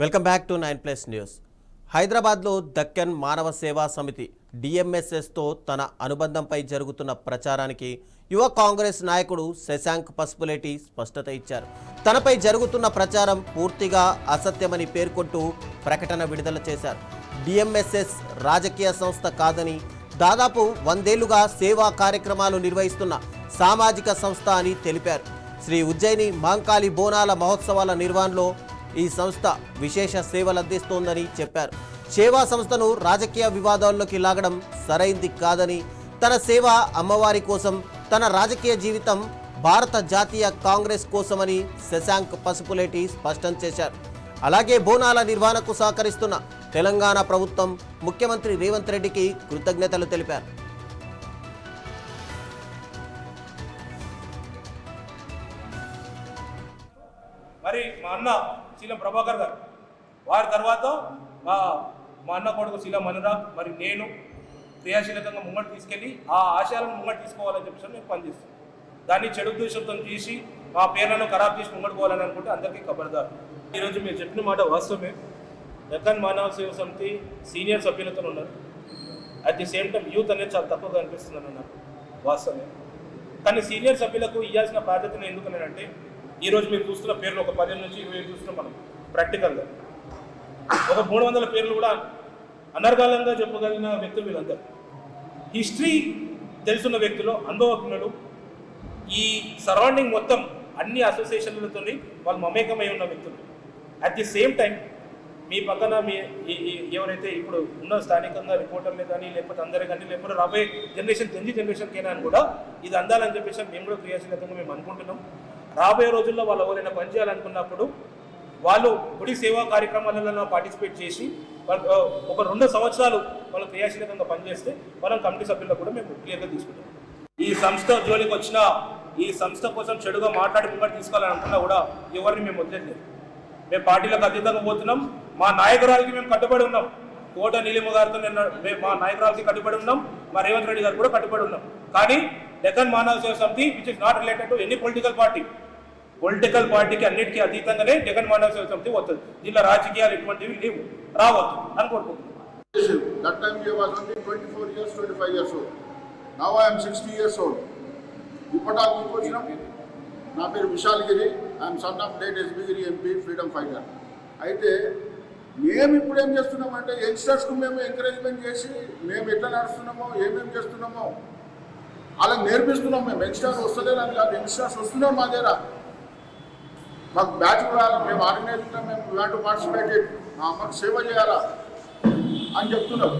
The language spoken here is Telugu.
Welcome back to 9+ news. హైదరాబాద్లో దక్కన్ మానవ సేవా సమితి డిఎంఎస్ఎస్తో తన అనుబంధంపై జరుగుతున్న ప్రచారానికి యువ కాంగ్రెస్ నాయకుడు శశాంక్ పసుపులేటి స్పష్టత ఇచ్చారు. తనపై జరుగుతున్న ప్రచారం పూర్తిగా అసత్యమని పేర్కొంటూ ప్రకటన విడుదల చేశారు. డిఎంఎస్ఎస్ రాజకీయ సంస్థ కాదని, దాదాపు 100 ఏళ్లుగా సేవా కార్యక్రమాలు నిర్వహిస్తున్న సామాజిక సంస్థ అని తెలిపారు. శ్రీ ఉజ్జయిని మాంకాళి బోనాల మహోత్సవాల నిర్వహణలో ఈ సంస్థ విశేష సేవలు అందిస్తోందని చెప్పారు. సేవా సంస్థను రాజకీయ వివాదాల్లోకి లాగడం సరైంది కాదని, తన సేవ అమ్మవారి కోసం, తన రాజకీయ జీవితం భారత జాతీయ కాంగ్రెస్ కోసమని శశాంక్ పసుపులేటి స్పష్టం చేశారు. అలాగే బోనాల నిర్వహణకు సహకరిస్తున్న తెలంగాణ ప్రభుత్వం, ముఖ్యమంత్రి రేవంత్ రెడ్డికి కృతజ్ఞతలు తెలిపారు. మరి మా అన్న శీలం ప్రభాకర్ గారు, వారి తర్వాత మా అన్న కొడుకు శీలం అనురాగ్, మరి నేను క్రియాశీలకంగా ముంగడు తీసుకెళ్ళి ఆ ఆశయాలను ముంగడు తీసుకోవాలని చెప్పేసి మేము పనిచేస్తాం. దాన్ని చెడు ఉద్దేశంతో తీసి మా పేర్లను ఖరాబ్ చేసి ముంగడు పోవాలని అనుకుంటే అందరికీ ఖబర్దారు. ఈరోజు మీరు చెప్పిన మాట వాస్తవమే. దక్కన్ మానవ సేవ సమితి సీనియర్ సభ్యులతో ఉన్నారు. At the same time youth అనేది చాలా తక్కువగా అనిపిస్తుందని అన్నారు, వాస్తవమే. కానీ సీనియర్ సభ్యులకు ఇవ్వాల్సిన బాధ్యతను ఎందుకనంటే, ఈరోజు మీరు చూస్తున్న పేర్లు ఒక 10 నుంచి 20 చూస్తున్నాం మనం ప్రాక్టికల్గా. ఒక 300 పేర్లు కూడా అనర్గళంగా చెప్పగలిగిన వ్యక్తులు వీళ్ళందరూ. హిస్టరీ తెలుసున్న వ్యక్తులు, అనుభవజ్ఞులు, ఈ సరౌండింగ్ మొత్తం అన్ని అసోసియేషన్లతో వాళ్ళు మమేకమై ఉన్న వ్యక్తులు. అట్ ది సేమ్ టైం మీ పక్కన మీ ఎవరైతే ఇప్పుడు ఉన్న స్థానికంగా రిపోర్టర్లే కానీ, లేకపోతే అందరే కానీ, లేకపోతే రాబోయే జనరేషన్ జనరేషన్కైనా అని కూడా ఇది అందాలని చెప్పేసి మేము కూడా క్రియాశీలకంగా మేము అనుకుంటున్నాం. రాబోయే రోజుల్లో వాళ్ళు ఎవరైనా పనిచేయాలనుకున్నప్పుడు వాళ్ళు గుడి సేవా కార్యక్రమాలలో పార్టిసిపేట్ చేసి ఒక 2 సంవత్సరాలు వాళ్ళు క్రియాశీలకంగా పనిచేస్తే వాళ్ళ కమిటీ సభ్యులకు కూడా మేము క్లియర్గా తీసుకుంటాం. ఈ సంస్థ జోలికి వచ్చినా, ఈ సంస్థ కోసం చెడుగా మాట్లాడి ముంగడు తీసుకోవాలని అనుకున్నా కూడా ఎవరిని మేము వదిలేదు. మేము పార్టీలకు అతీతంగా పోతున్నాం. మా నాయకురాలకి మేము కట్టుబడి ఉన్నాం. కోట నీలిమ గారితో మేము మా నాయకురాలకి కట్టుబడి ఉన్నాం. మా రేవంత్ రెడ్డి గారు కూడా కట్టుబడి ఉన్నాం. కానీ దక్కన్ మానవ సేవ సమితి which is not related to any political పార్టీకి అన్నిటికీ అతీతంగానే జగన్ మానవ సేవ సమితి వస్తుంది. దీనిలో రాజకీయాలు ఎటువంటివి లేవు, రావద్దు అని కోరుకుంటున్నాం. That time I was only 24 years, 25 years old. Now I am 60 years old. ఇప్పటికి వచ్చినాం. నా పేరు Vishalgiri. I am son of late S B Giri MP, freedom fighter. అయితే మేము ఇప్పుడు ఏం చేస్తున్నామంటే, యంగ్స్టర్స్కు మేము ఎంకరేజ్మెంట్ చేసి మేము ఎట్లా నడుస్తున్నామో, ఏమేమి చేస్తున్నామో అలా నేర్పిస్తున్నాం. మేము యంగ్స్టర్స్ వస్తలేదని కాదు, యంగ్స్టర్స్ వస్తున్నాం. మా దగ్గర మాకు బ్యాచ్ కూడా మేము ఆర్గనైజ్ మేము పార్టిసిపేట్, మా అమ్మకు సేవ చేయాలా అని చెప్తున్నారు.